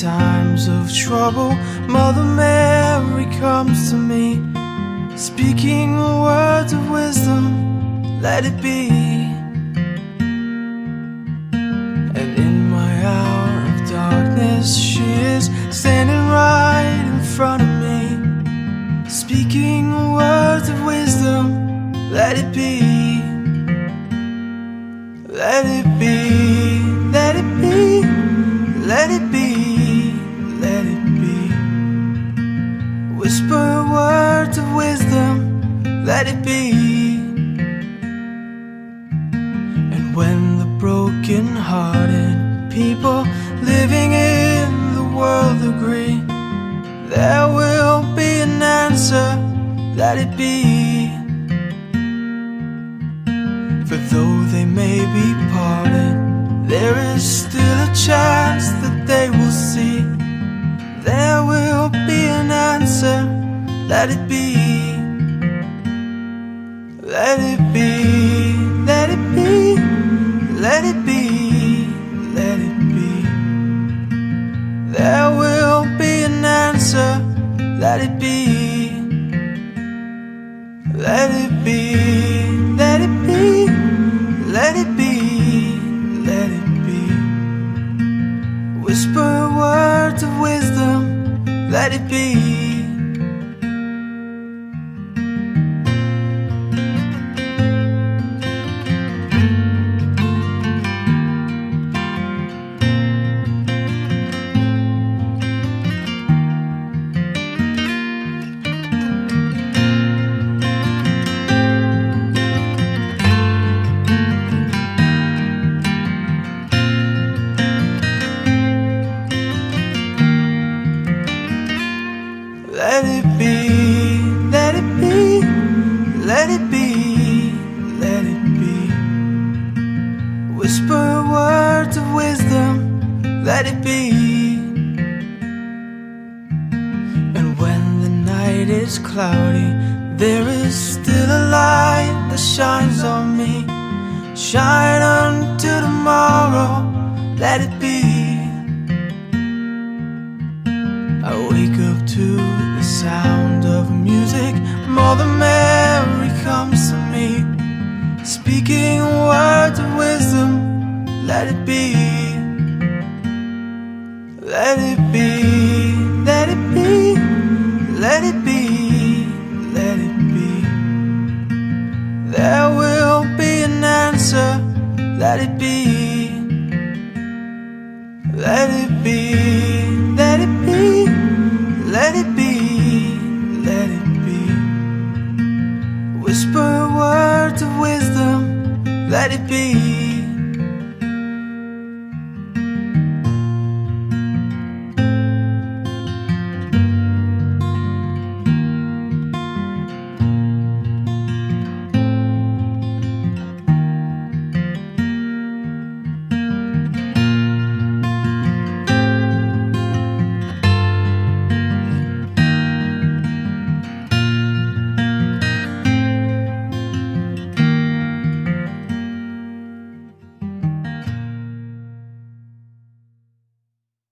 times of trouble, Mother Mary comes to me, speaking words of wisdom, let it be. And in my hour of darkness, she is standing right in front of me, speaking words of wisdom, let it be. Let it be, let it be, let it be, let it be. Whisper words of wisdom, let it be. And when the broken-hearted people living in the world agree, there will be an answer, let it be. For though they may be parted, there is still a chance that they will see. There will be an answer, let it be. Let it be, let it be, let it be, let it be. There will be an answer, let it be. Let it be, let it be, let it be, let it be. Whisper words of wisdom, let it be. Let it be, let it be, let it be, let it be. Whisper words of wisdom, let it be. And when the night is cloudy, there is still a light that shines on me. Shine until tomorrow, let it be. I wake up to the sound of music, Mother Mary comes to me, speaking words of wisdom, let it be. Let it be, let it be, let it be, let it be. There will be an answer, let it be. Let it be, let it be, let it be, let it be. Whisper words of wisdom, let it be.